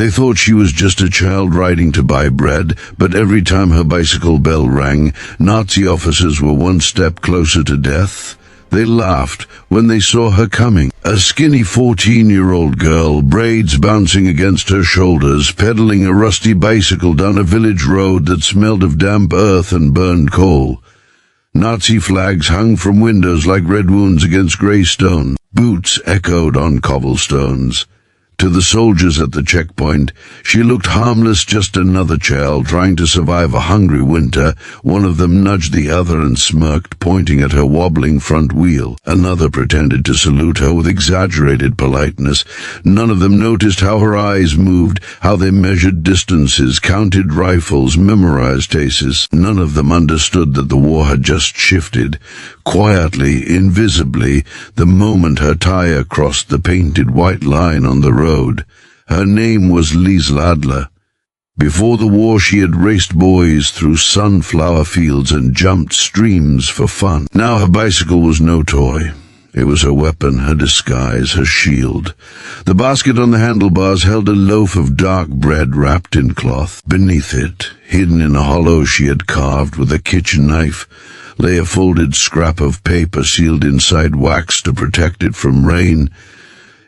They thought she was just a child riding to buy bread, but every time her bicycle bell rang, Nazi officers were one step closer to death. They laughed when they saw her coming. A skinny 14-year-old girl, braids bouncing against her shoulders, pedaling a rusty bicycle down a village road that smelled of damp earth and burned coal. Nazi flags hung from windows like red wounds against grey stone. Boots echoed on cobblestones. To the soldiers at the checkpoint, she looked harmless, just another child trying to survive a hungry winter. One of them nudged the other and smirked, pointing at her wobbling front wheel. Another pretended to salute her with exaggerated politeness. None of them noticed how her eyes moved, how they measured distances, counted rifles, memorized aces. None of them understood that the war had just shifted. Quietly, invisibly, the moment her tire crossed the painted white line on the road. Her name was Liesl Adler. Before the war she had raced boys through sunflower fields and jumped streams for fun. Now her bicycle was no toy. It was her weapon, her disguise, her shield. The basket on the handlebars held a loaf of dark bread wrapped in cloth. Beneath it, hidden in a hollow she had carved with a kitchen knife, lay a folded scrap of paper sealed inside wax to protect it from rain.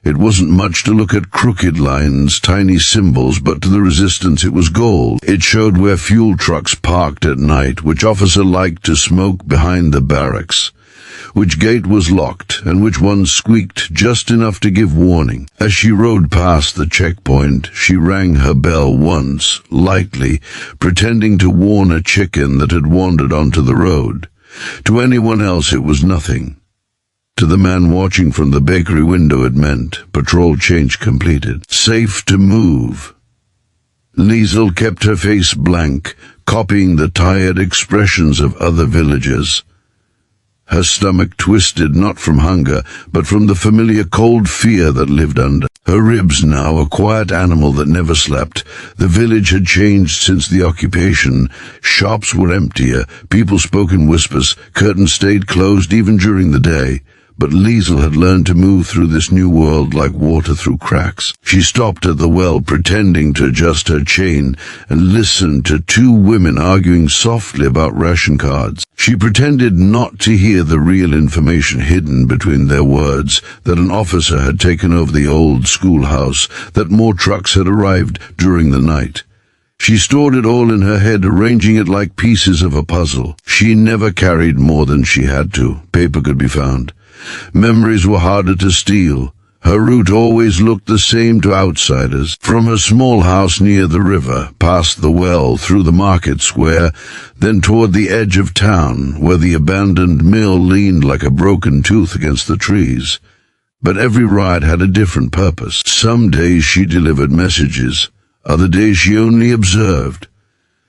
It wasn't much to look at: crooked lines, tiny symbols, but to the resistance it was gold. It showed where fuel trucks parked at night, which officer liked to smoke behind the barracks, which gate was locked, and which one squeaked just enough to give warning. As she rode past the checkpoint, she rang her bell once, lightly, pretending to warn a chicken that had wandered onto the road. To anyone else it was nothing. To the man watching from the bakery window it meant patrol change completed. Safe to move. Liesl kept her face blank, copying the tired expressions of other villagers. Her stomach twisted, not from hunger, but from the familiar cold fear that lived under. Her ribs now, a quiet animal that never slept. The village had changed since the occupation. Shops were emptier, people spoke in whispers, curtains stayed closed even during the day. But Liesl had learned to move through this new world like water through cracks. She stopped at the well, pretending to adjust her chain, and listened to two women arguing softly about ration cards. She pretended not to hear the real information hidden between their words, that an officer had taken over the old schoolhouse, that more trucks had arrived during the night. She stored it all in her head, arranging it like pieces of a puzzle. She never carried more than she had to. Paper could be found. Memories were harder to steal. Her route always looked the same to outsiders. From her small house near the river, past the well, through the market square, then toward the edge of town, where the abandoned mill leaned like a broken tooth against the trees. But every ride had a different purpose. Some days she delivered messages. Other days she only observed.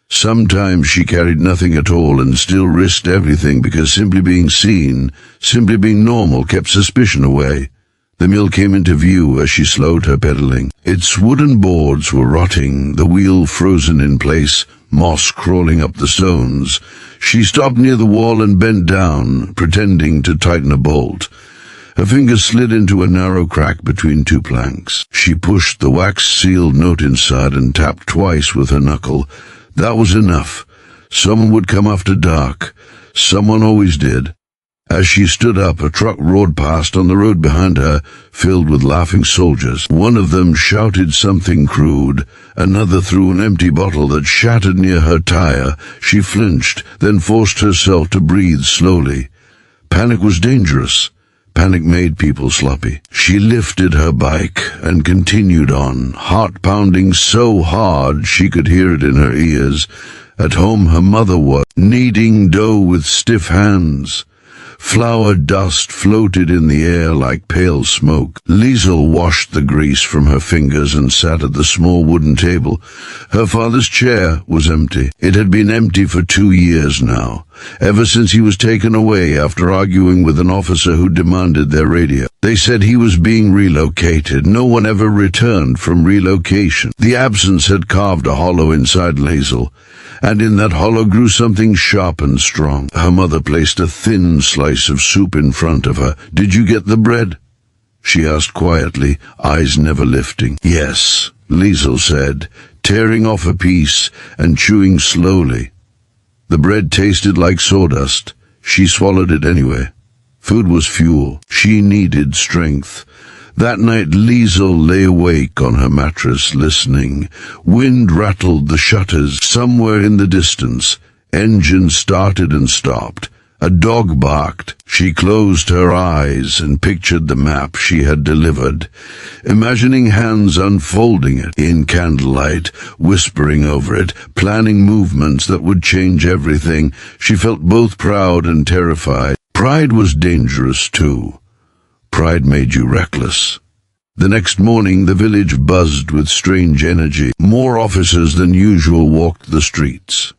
Sometimes she carried nothing at all and still risked everything, because simply being seen, simply being normal, kept suspicion away. The mill came into view as she slowed her pedaling. Its wooden boards were rotting, the wheel frozen in place, moss crawling up the stones. She stopped near the wall and bent down, pretending to tighten a bolt. Her fingers slid into a narrow crack between two planks. She pushed the wax-sealed note inside and tapped twice with her knuckle. That was enough. Someone would come after dark. Someone always did. As she stood up, a truck roared past on the road behind her, filled with laughing soldiers. One of them shouted something crude. Another threw an empty bottle that shattered near her tire. She flinched, then forced herself to breathe slowly. Panic was dangerous. Panic made people sloppy. She lifted her bike and continued on, heart pounding so hard she could hear it in her ears. At home her mother was kneading dough with stiff hands. Flour dust floated in the air like pale smoke. Liesl washed the grease from her fingers and sat at the small wooden table. Her father's chair was empty. It had been empty for 2 years now, ever since he was taken away after arguing with an officer who demanded their radio. They said he was being relocated. No one ever returned from relocation. The absence had carved a hollow inside Liesl, and in that hollow grew something sharp and strong. Her mother placed a thin slice of soup in front of her. "Did you get the bread?" she asked quietly, eyes never lifting. "Yes," Liesel said, tearing off a piece and chewing slowly. The bread tasted like sawdust. She swallowed it anyway. Food was fuel. She needed strength. That night Liesel lay awake on her mattress, listening. Wind rattled the shutters. Somewhere in the distance, engines started and stopped. A dog barked. She closed her eyes and pictured the map she had delivered, imagining hands unfolding it in candlelight, whispering over it, planning movements that would change everything. She felt both proud and terrified. Pride was dangerous too. Pride made you reckless. The next morning the village buzzed with strange energy. More officers than usual walked the streets.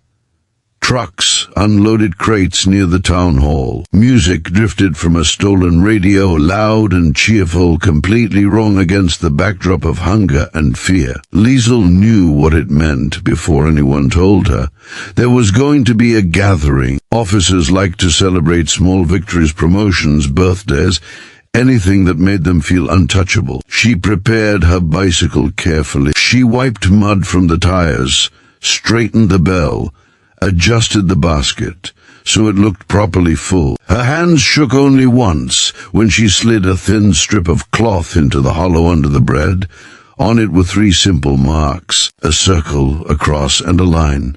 Trucks unloaded crates near the town hall. Music drifted from a stolen radio, loud and cheerful, completely wrong against the backdrop of hunger and fear. Liesel knew what it meant before anyone told her. There was going to be a gathering. Officers liked to celebrate small victories, promotions, birthdays, anything that made them feel untouchable. She prepared her bicycle carefully. She wiped mud from the tires, straightened the bell, adjusted the basket so it looked properly full. Her hands shook only once when she slid a thin strip of cloth into the hollow under the bread. On it were 3 simple marks, a circle, a cross, and a line.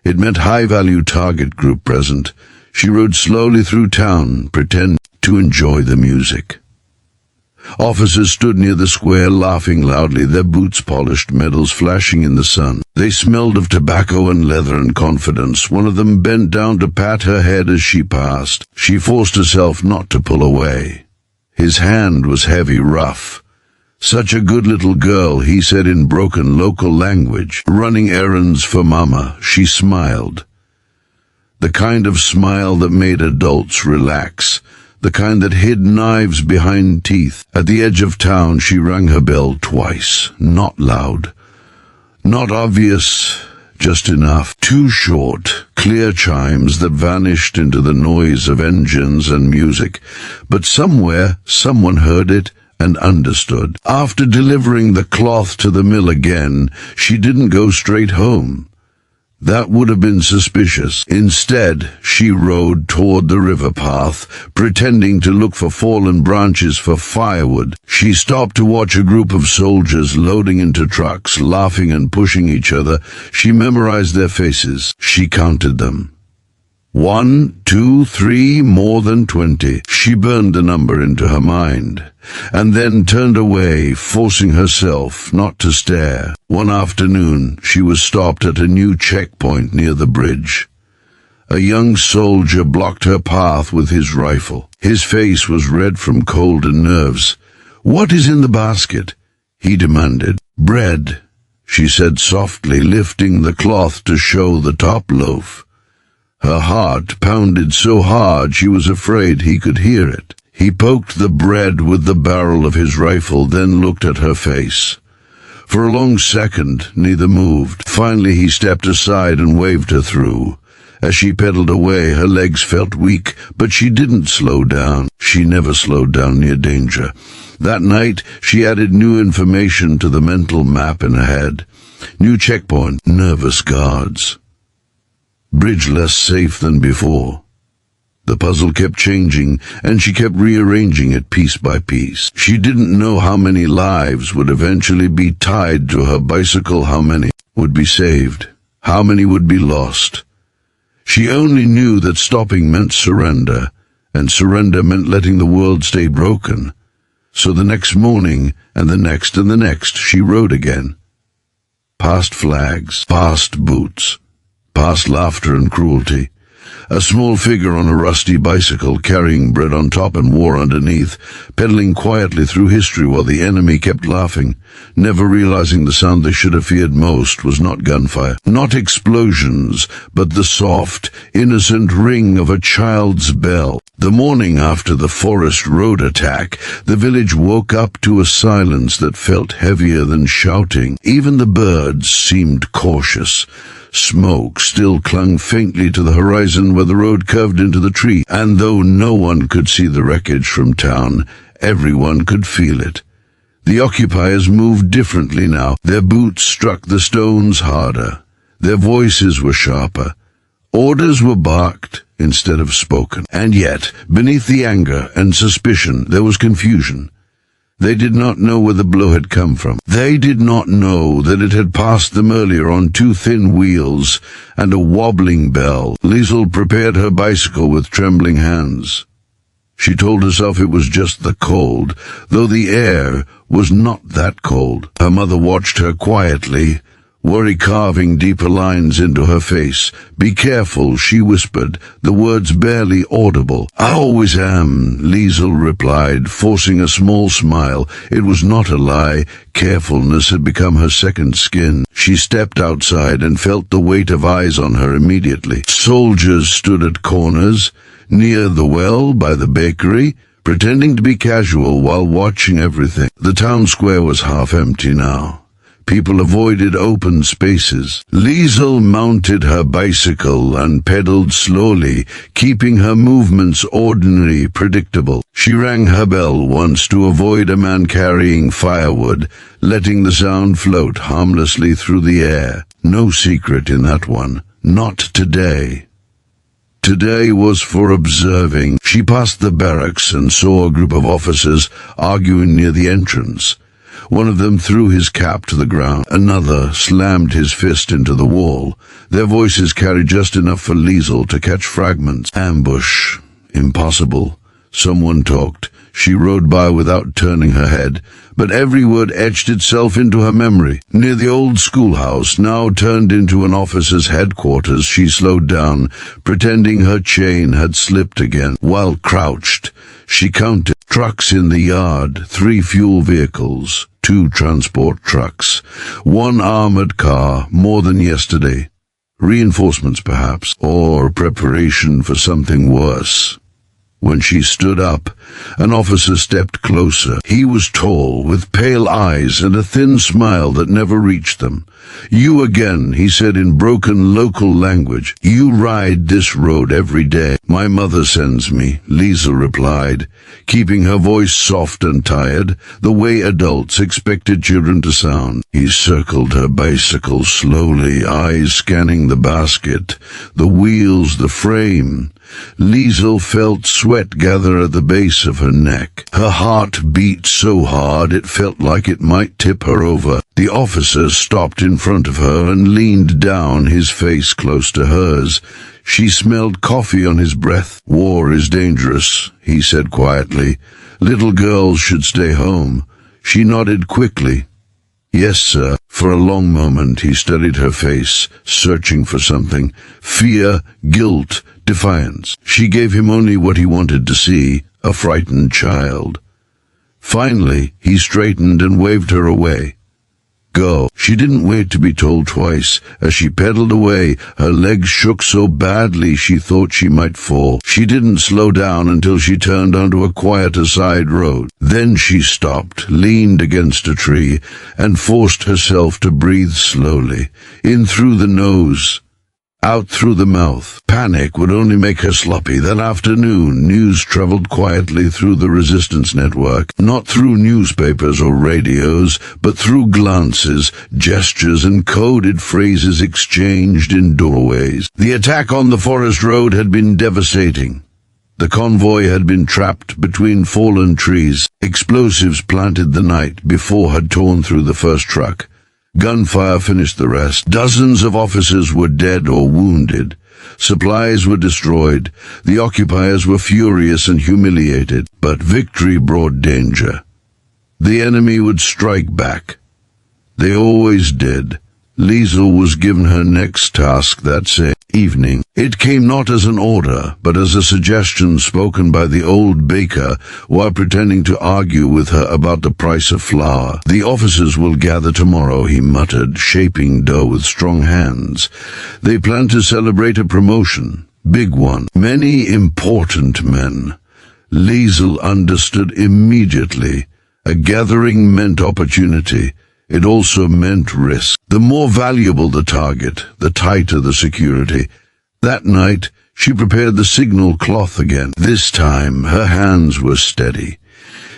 It meant high-value target group present. She rode slowly through town, pretending to enjoy the music. Officers stood near the square, laughing loudly, their boots polished, medals flashing in the sun. They smelled of tobacco and leather and confidence. One of them bent down to pat her head as she passed. She forced herself not to pull away. His hand was heavy, rough. "Such a good little girl," he said in broken local language. "Running errands for Mama." She smiled. The kind of smile that made adults relax. The kind that hid knives behind teeth. At the edge of town she rang her bell twice. Not loud. Not obvious. Just enough. 2 short, clear chimes that vanished into the noise of engines and music. But somewhere someone heard it and understood. After delivering the cloth to the mill again, she didn't go straight home. That would have been suspicious. Instead, she rode toward the river path, pretending to look for fallen branches for firewood. She stopped to watch a group of soldiers loading into trucks, laughing and pushing each other. She memorized their faces. She counted them. 1, 2, 3, more than 20. She burned the number into her mind, and then turned away, forcing herself not to stare. One afternoon, she was stopped at a new checkpoint near the bridge. A young soldier blocked her path with his rifle. His face was red from cold and nerves. "What is in the basket?" he demanded. "Bread," she said softly, lifting the cloth to show the top loaf. Her heart pounded so hard she was afraid he could hear it. He poked the bread with the barrel of his rifle, then looked at her face. For a long second, neither moved. Finally he stepped aside and waved her through. As she pedaled away, her legs felt weak, but she didn't slow down. She never slowed down near danger. That night, she added new information to the mental map in her head. New checkpoint, nervous guards. Bridge less safe than before. The puzzle kept changing, and she kept rearranging it piece by piece. She didn't know how many lives would eventually be tied to her bicycle, how many would be saved, how many would be lost. She only knew that stopping meant surrender, and surrender meant letting the world stay broken. So the next morning, and the next and the next, she rode again. Past flags, past boots, past laughter and cruelty. A small figure on a rusty bicycle, carrying bread on top and war underneath, pedaling quietly through history while the enemy kept laughing, never realizing the sound they should have feared most was not gunfire, not explosions, but the soft, innocent ring of a child's bell. The morning after the forest road attack, the village woke up to a silence that felt heavier than shouting. Even the birds seemed cautious. Smoke still clung faintly to the horizon where the road curved into the tree, and though no one could see the wreckage from town, everyone could feel it. The occupiers moved differently now. Their boots struck the stones harder. Their voices were sharper. Orders were barked instead of spoken. And yet, beneath the anger and suspicion, there was confusion. They did not know where the blow had come from. They did not know that it had passed them earlier on two thin wheels and a wobbling bell. Liesl prepared her bicycle with trembling hands. She told herself it was just the cold, though the air was not that cold. Her mother watched her quietly, worry carving deeper lines into her face. "Be careful," she whispered, the words barely audible. "I always am," Liesl replied, forcing a small smile. It was not a lie. Carefulness had become her second skin. She stepped outside and felt the weight of eyes on her immediately. Soldiers stood at corners, near the well, by the bakery, pretending to be casual while watching everything. The town square was half empty now. People avoided open spaces. Liesl mounted her bicycle and pedaled slowly, keeping her movements ordinary, predictable. She rang her bell once to avoid a man carrying firewood, letting the sound float harmlessly through the air. No secret in that one. Not today. Today was for observing. She passed the barracks and saw a group of officers arguing near the entrance. One of them threw his cap to the ground. Another slammed his fist into the wall. Their voices carried just enough for Liesl to catch fragments. Ambush. Impossible. Someone talked. She rode by without turning her head, but every word etched itself into her memory. Near the old schoolhouse, now turned into an officer's headquarters, she slowed down, pretending her chain had slipped again. While crouched, she counted trucks in the yard, 3 fuel vehicles, 2 transport trucks, 1 armored car, more than yesterday. Reinforcements, perhaps, or preparation for something worse. When she stood up, an officer stepped closer. He was tall, with pale eyes and a thin smile that never reached them. "You again," he said in broken local language. "You ride this road every day." "My mother sends me," Liesl replied, keeping her voice soft and tired, the way adults expected children to sound. He circled her bicycle slowly, eyes scanning the basket, the wheels, the frame. Liesl felt sweat gather at the base of her neck. Her heart beat so hard it felt like it might tip her over. The officer stopped in front of her and leaned down, his face close to hers. She smelled coffee on his breath. "War is dangerous," he said quietly. "Little girls should stay home." She nodded quickly. "Yes, sir." For a long moment he studied her face, searching for something. Fear, guilt, defiance. She gave him only what he wanted to see, a frightened child. Finally, he straightened and waved her away. "Go." She didn't wait to be told twice. As she pedaled away, her legs shook so badly she thought she might fall. She didn't slow down until she turned onto a quieter side road. Then she stopped, leaned against a tree, and forced herself to breathe slowly, in through the nose, out through the mouth. Panic would only make her sloppy. That afternoon, news traveled quietly through the resistance network, not through newspapers or radios, but through glances, gestures, and coded phrases exchanged in doorways. The attack on the forest road had been devastating. The convoy had been trapped between fallen trees. Explosives planted the night before had torn through the first truck. Gunfire finished the rest. Dozens of officers were dead or wounded. Supplies were destroyed. The occupiers were furious and humiliated. But victory brought danger. The enemy would strike back. They always did. Liesl was given her next task that same evening. It came not as an order, but as a suggestion spoken by the old baker while pretending to argue with her about the price of flour. "The officers will gather tomorrow," he muttered, shaping dough with strong hands. "They plan to celebrate a promotion. Big one. Many important men." Liesl understood immediately. A gathering meant opportunity. It also meant risk. The more valuable the target, the tighter the security. That night, she prepared the signal cloth again. This time, her hands were steady.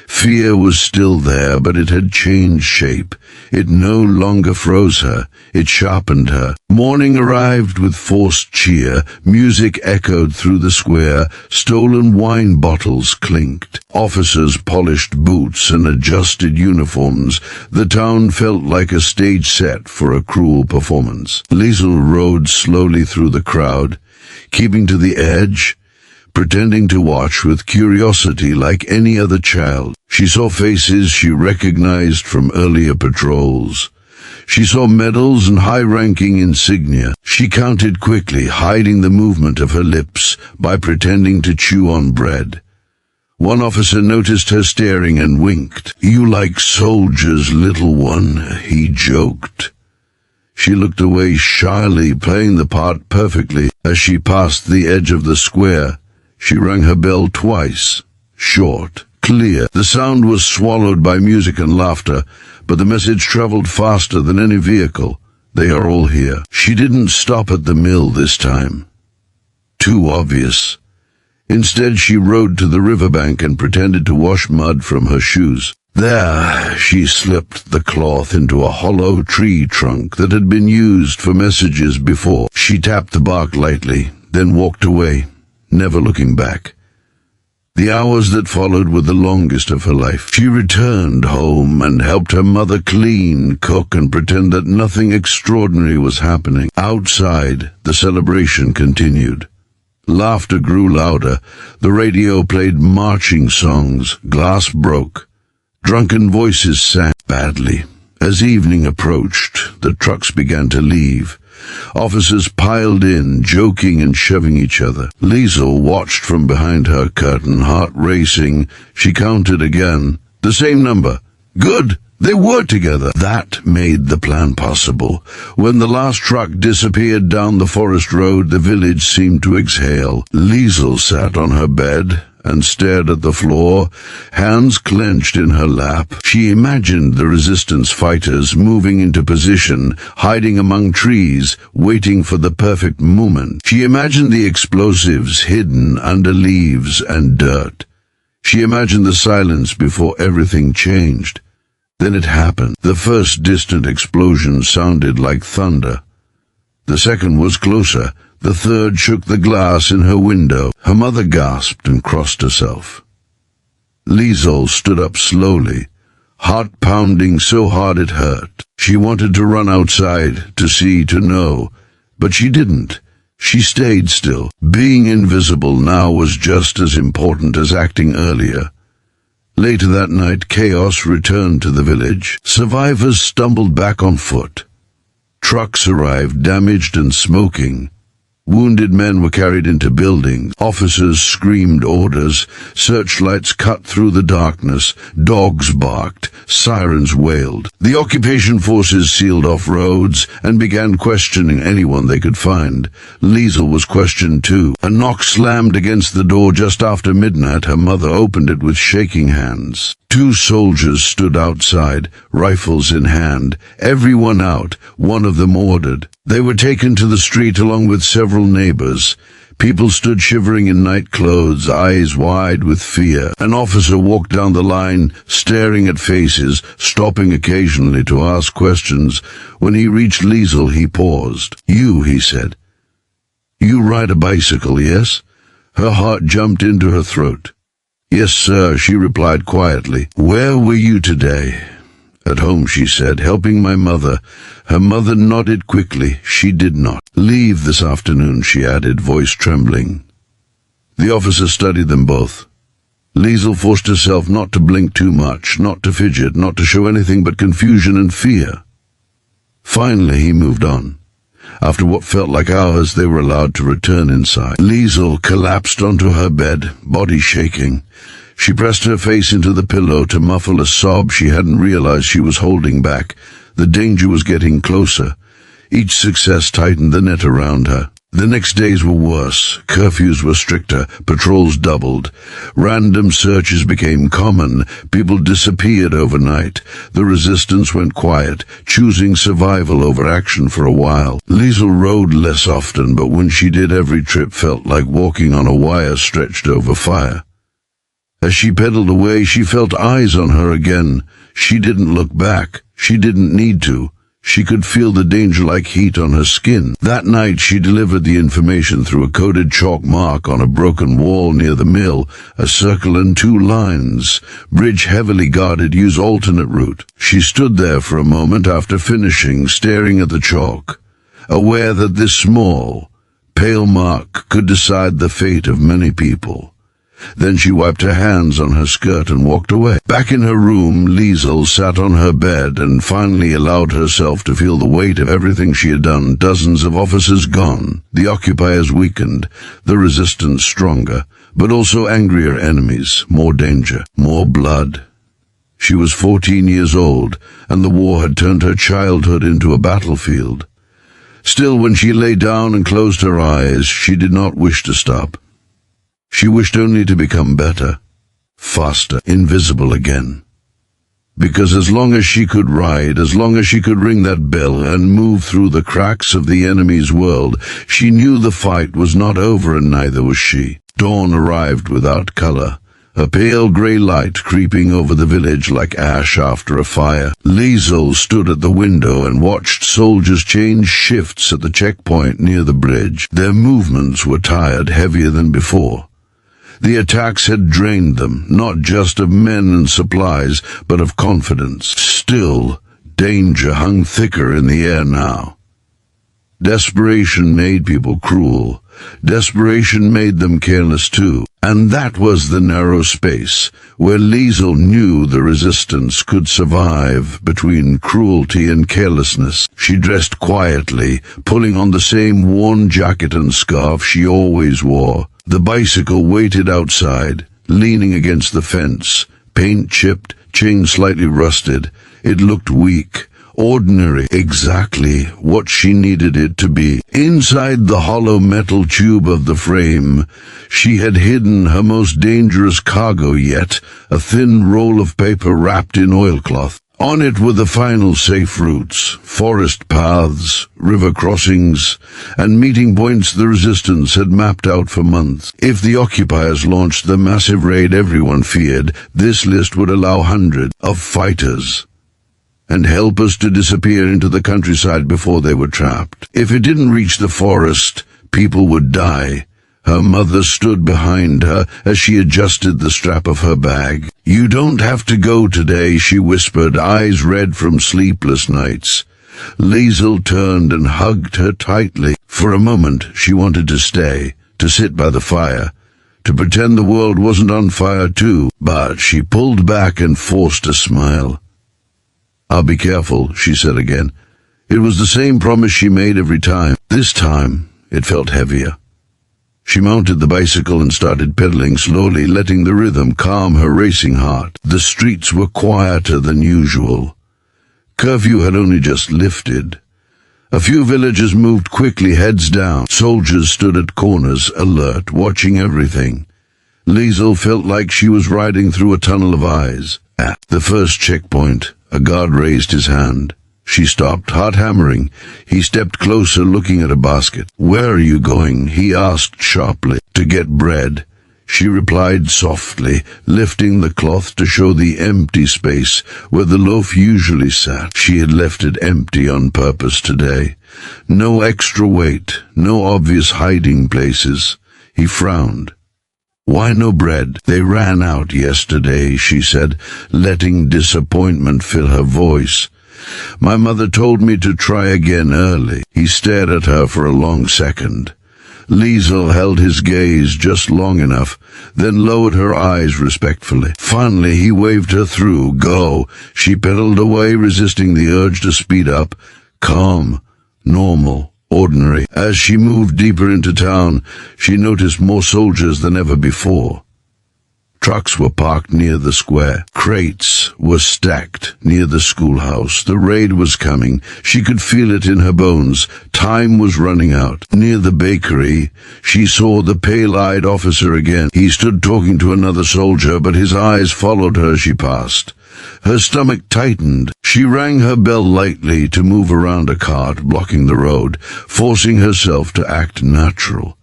Fear was still there, but it had changed shape. It no longer froze her, it sharpened her. Morning arrived with forced cheer, music echoed through the square, stolen wine bottles clinked. Officers polished boots and adjusted uniforms. The town felt like a stage set for a cruel performance. Liesel rode slowly through the crowd, keeping to the edge, pretending to watch with curiosity like any other child. She saw faces she recognized from earlier patrols. She saw medals and high-ranking insignia. She counted quickly, hiding the movement of her lips by pretending to chew on bread. One officer noticed her staring and winked. "You like soldiers, little one," he joked. She looked away shyly, playing the part perfectly. As she passed the edge of the square, she rang her bell twice. Short, clear. The sound was swallowed by music and laughter, but the message traveled faster than any vehicle. They are all here. She didn't stop at the mill this time. Too obvious. Instead, she rode to the riverbank and pretended to wash mud from her shoes. There, she slipped the cloth into a hollow tree trunk that had been used for messages before. She tapped the bark lightly, then walked away, never looking back. The hours that followed were the longest of her life. She returned home and helped her mother clean, cook, and pretend that nothing extraordinary was happening. Outside, the celebration continued. Laughter grew louder. The radio played marching songs. Glass broke. Drunken voices sang badly. As evening approached, the trucks began to leave. Officers piled in, joking and shoving each other. Liesel watched from behind her curtain, heart racing. She counted again. The same number. Good! They were together. That made the plan possible. When the last truck disappeared down the forest road, the village seemed to exhale. Liesel sat on her bed and stared at the floor, hands clenched in her lap. She imagined the resistance fighters moving into position, hiding among trees, waiting for the perfect moment. She imagined the explosives hidden under leaves and dirt. She imagined the silence before everything changed. Then it happened. The first distant explosion sounded like thunder. The second was closer. The third shook the glass in her window. Her mother gasped and crossed herself. Liesel stood up slowly, heart pounding so hard it hurt. She wanted to run outside, to see, to know, but she didn't. She stayed still. Being invisible now was just as important as acting earlier. Later that night, chaos returned to the village. Survivors stumbled back on foot. Trucks arrived, damaged and smoking. Wounded men were carried into buildings. Officers screamed orders. Searchlights cut through the darkness. Dogs barked. Sirens wailed. The occupation forces sealed off roads and began questioning anyone they could find. Liesel was questioned too. A knock slammed against the door just after midnight. Her mother opened it with shaking hands. 2 soldiers stood outside, rifles in hand. Everyone out, one of them ordered. They were taken to the street along with several neighbors. People stood shivering in night clothes, eyes wide with fear. An officer walked down the line, staring at faces, stopping occasionally to ask questions. When he reached Liesel, he paused. "You," he said. "You ride a bicycle, yes?" Her heart jumped into her throat. "Yes, sir," she replied quietly. "Where were you today?" "At home," she said, "helping my mother." Her mother nodded quickly. She did not. "Leave this afternoon," she added, voice trembling. The officer studied them both. Liesel forced herself not to blink too much, not to fidget, not to show anything but confusion and fear. Finally, he moved on. After what felt like hours, they were allowed to return inside. Liesel collapsed onto her bed, body shaking. She pressed her face into the pillow to muffle a sob she hadn't realized she was holding back. The danger was getting closer. Each success tightened the net around her. The next days were worse. Curfews were stricter. Patrols doubled. Random searches became common. People disappeared overnight. The resistance went quiet, choosing survival over action for a while. Liesel rode less often, but when she did, every trip felt like walking on a wire stretched over fire. As she pedaled away, she felt eyes on her again. She didn't look back. She didn't need to. She could feel the danger-like heat on her skin. That night she delivered the information through a coded chalk mark on a broken wall near the mill, a circle and 2 lines. Bridge heavily guarded, use alternate route. She stood there for a moment after finishing, staring at the chalk, aware that this small, pale mark could decide the fate of many people. Then she wiped her hands on her skirt and walked away. Back in her room, Liesel sat on her bed and finally allowed herself to feel the weight of everything she had done. Dozens of officers gone, the occupiers weakened, the resistance stronger, but also angrier enemies, more danger, more blood. She was 14 years old, and the war had turned her childhood into a battlefield. Still, when she lay down and closed her eyes, she did not wish to stop. She wished only to become better, faster, invisible again. Because as long as she could ride, as long as she could ring that bell and move through the cracks of the enemy's world, she knew the fight was not over, and neither was she. Dawn arrived without color, a pale grey light creeping over the village like ash after a fire. Liesel stood at the window and watched soldiers change shifts at the checkpoint near the bridge. Their movements were tired, heavier than before. The attacks had drained them, not just of men and supplies, but of confidence. Still, danger hung thicker in the air now. Desperation made people cruel. Desperation made them careless too. And that was the narrow space where Liesel knew the resistance could survive between cruelty and carelessness. She dressed quietly, pulling on the same worn jacket and scarf she always wore. The bicycle waited outside, leaning against the fence, paint chipped, chain slightly rusted. It looked weak, ordinary, exactly what she needed it to be. Inside the hollow metal tube of the frame, she had hidden her most dangerous cargo yet, a thin roll of paper wrapped in oilcloth. On it were the final safe routes, forest paths, river crossings, and meeting points the resistance had mapped out for months. If the occupiers launched the massive raid everyone feared, this list would allow hundreds of fighters and helpers to disappear into the countryside before they were trapped. If it didn't reach the forest, people would die. Her mother stood behind her as she adjusted the strap of her bag. "You don't have to go today," she whispered, eyes red from sleepless nights. Liesel turned and hugged her tightly. For a moment, she wanted to stay, to sit by the fire, to pretend the world wasn't on fire too, but she pulled back and forced a smile. "I'll be careful," she said again. It was the same promise she made every time. This time, it felt heavier. She mounted the bicycle and started pedaling slowly, letting the rhythm calm her racing heart. The streets were quieter than usual. Curfew had only just lifted. A few villagers moved quickly, heads down. Soldiers stood at corners, alert, watching everything. Liesel felt like she was riding through a tunnel of eyes. At the first checkpoint, a guard raised his hand. She stopped, heart hammering. He stepped closer, looking at a basket. "Where are you going?" he asked sharply. "To get bread," she replied softly, lifting the cloth to show the empty space where the loaf usually sat. She had left it empty on purpose today. No extra weight, no obvious hiding places. He frowned. "Why no bread?" "They ran out yesterday," she said, letting disappointment fill her voice. "My mother told me to try again early." He stared at her for a long second. Liesel held his gaze just long enough, then lowered her eyes respectfully. Finally, he waved her through. "Go." She pedaled away, resisting the urge to speed up. Calm, normal, ordinary. As she moved deeper into town, she noticed more soldiers than ever before. Trucks were parked near the square. Crates were stacked near the schoolhouse. The raid was coming. She could feel it in her bones. Time was running out. Near the bakery, she saw the pale-eyed officer again. He stood talking to another soldier, but his eyes followed her as she passed. Her stomach tightened. She rang her bell lightly to move around a cart blocking the road, forcing herself to act natural.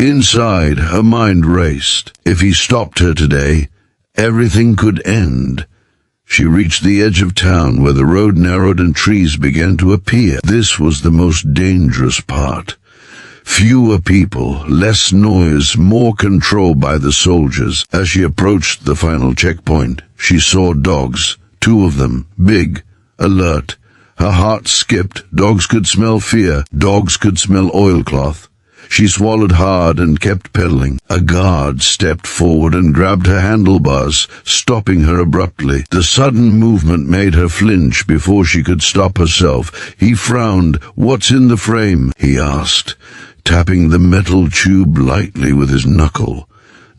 Inside, her mind raced. If he stopped her today, Everything could end. She reached the edge of town where the road narrowed and trees began to appear. This was the most dangerous part. Fewer people, less noise, more control by the soldiers. As she approached the final checkpoint, she saw dogs, 2 of them, big, alert. Her heart skipped. Dogs could smell fear. Dogs could smell oilcloth. She swallowed hard and kept pedaling. A guard stepped forward and grabbed her handlebars, stopping her abruptly. The sudden movement made her flinch before she could stop herself. He frowned. "What's in the frame?" he asked, tapping the metal tube lightly with his knuckle.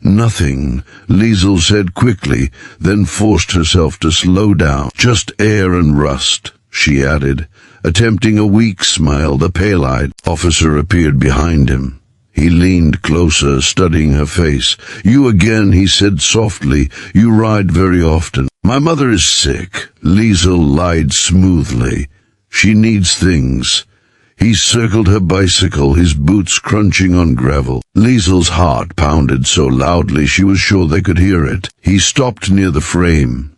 "Nothing," Liesel said quickly, then forced herself to slow down. "Just air and rust," she added, attempting a weak smile. The pale-eyed officer appeared behind him. He leaned closer, studying her face. "You again," he said softly. "You ride very often." "My mother is sick," Liesel lied smoothly. "She needs things." He circled her bicycle, his boots crunching on gravel. Liesel's heart pounded so loudly she was sure they could hear it. He stopped near the frame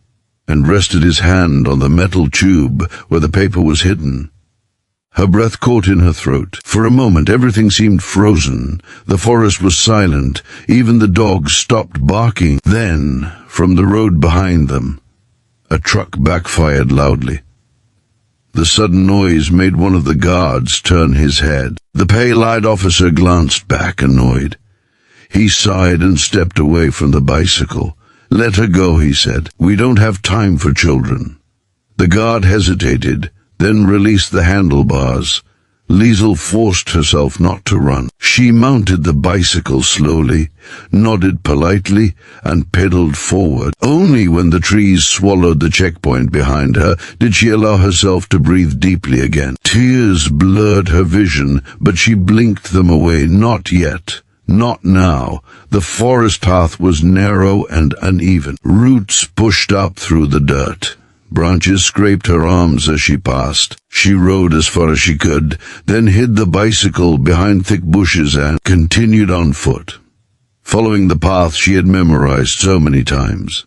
and rested his hand on the metal tube where the paper was hidden. Her breath caught in her throat. For a moment everything seemed frozen. The forest was silent. Even the dogs stopped barking. Then, from the road behind them, a truck backfired loudly. The sudden noise made one of the guards turn his head. The pale-eyed officer glanced back, annoyed. He sighed and stepped away from the bicycle. "Let her go," he said. "We don't have time for children." The guard hesitated, then released the handlebars. Liesel forced herself not to run. She mounted the bicycle slowly, nodded politely, and pedaled forward. Only when the trees swallowed the checkpoint behind her did she allow herself to breathe deeply again. Tears blurred her vision, but she blinked them away. Not yet. Not now. The forest path was narrow and uneven. Roots pushed up through the dirt. Branches scraped her arms as she passed. She rode as far as she could, then hid the bicycle behind thick bushes and continued on foot, following the path she had memorized so many times.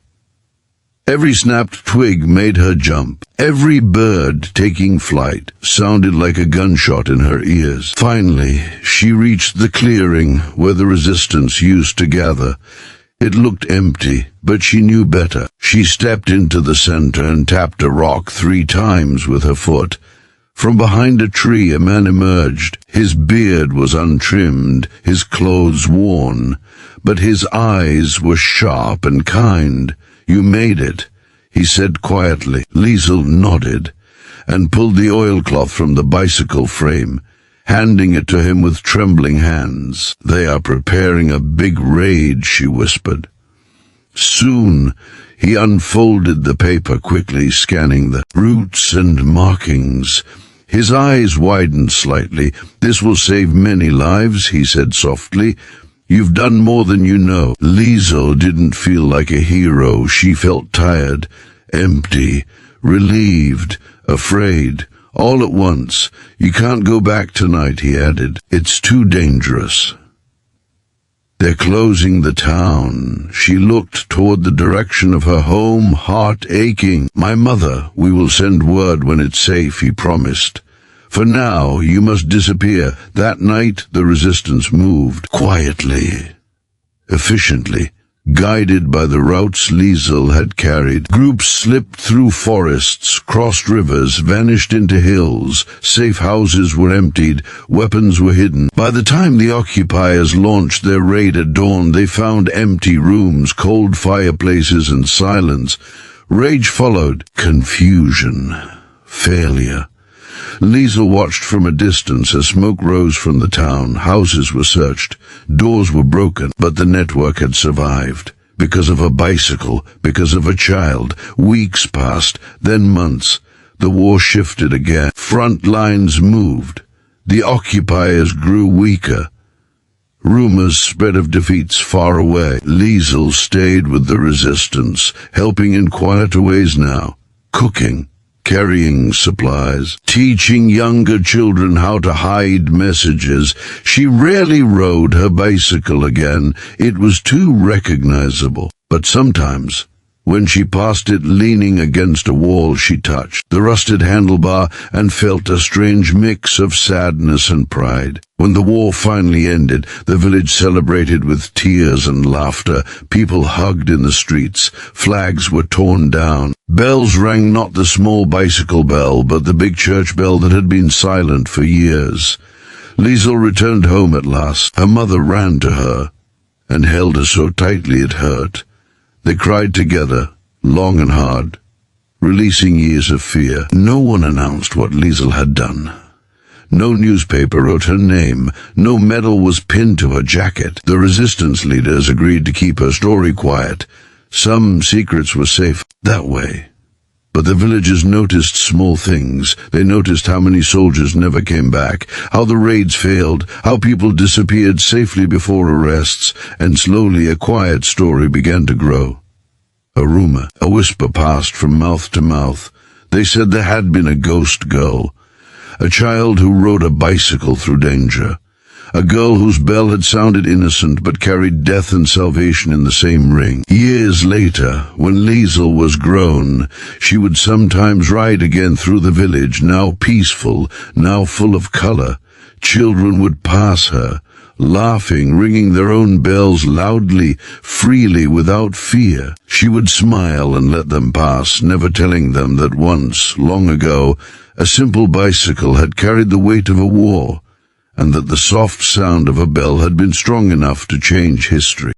Every snapped twig made her jump. Every bird taking flight sounded like a gunshot in her ears. Finally, she reached the clearing where the resistance used to gather. It looked empty, but she knew better. She stepped into the center and tapped a rock 3 times with her foot. From behind a tree a man emerged. His beard was untrimmed, his clothes worn, but his eyes were sharp and kind. "You made it," he said quietly. Liesel nodded and pulled the oilcloth from the bicycle frame, handing it to him with trembling hands. "They are preparing a big raid," she whispered. Soon he unfolded the paper quickly, scanning the roots and markings. His eyes widened slightly. "This will save many lives," he said softly. "You've done more than you know." Liesel didn't feel like a hero. She felt tired, empty, relieved, afraid. All at once. "You can't go back tonight," he added. "It's too dangerous." "They're closing the town." She looked toward the direction of her home, heart aching. "My mother, we will send word when it's safe," he promised. "For now, you must disappear." That night, the resistance moved quietly, efficiently. Guided by the routes Liesel had carried, groups slipped through forests, crossed rivers, vanished into hills. Safe houses were emptied, weapons were hidden. By the time the occupiers launched their raid at dawn, they found empty rooms, cold fireplaces, and silence. Rage followed. Confusion. Failure. Liesel watched from a distance as smoke rose from the town. Houses were searched. Doors were broken, but the network had survived. Because of a bicycle, because of a child. Weeks passed, then months. The war shifted again. Front lines moved. The occupiers grew weaker. Rumors spread of defeats far away. Liesel stayed with the resistance, helping in quieter ways now. Cooking, carrying supplies, teaching younger children how to hide messages. She rarely rode her bicycle again. It was too recognizable. But sometimes, when she passed it leaning against a wall, she touched the rusted handlebar and felt a strange mix of sadness and pride. When the war finally ended, the village celebrated with tears and laughter. People hugged in the streets. Flags were torn down. Bells rang, not the small bicycle bell, but the big church bell that had been silent for years. Liesel returned home at last. Her mother ran to her and held her so tightly it hurt. They cried together, long and hard, releasing years of fear. No one announced what Liesel had done. No newspaper wrote her name. No medal was pinned to her jacket. The resistance leaders agreed to keep her story quiet. Some secrets were safe that way. But the villagers noticed small things. They noticed how many soldiers never came back, how the raids failed, how people disappeared safely before arrests, and slowly a quiet story began to grow. A rumor, a whisper passed from mouth to mouth. They said there had been a ghost girl, a child who rode a bicycle through danger, a girl whose bell had sounded innocent but carried death and salvation in the same ring. Years later, when Liesel was grown, she would sometimes ride again through the village, now peaceful, now full of color. Children would pass her, laughing, ringing their own bells loudly, freely, without fear. She would smile and let them pass, never telling them that once, long ago, a simple bicycle had carried the weight of a war, and that the soft sound of a bell had been strong enough to change history.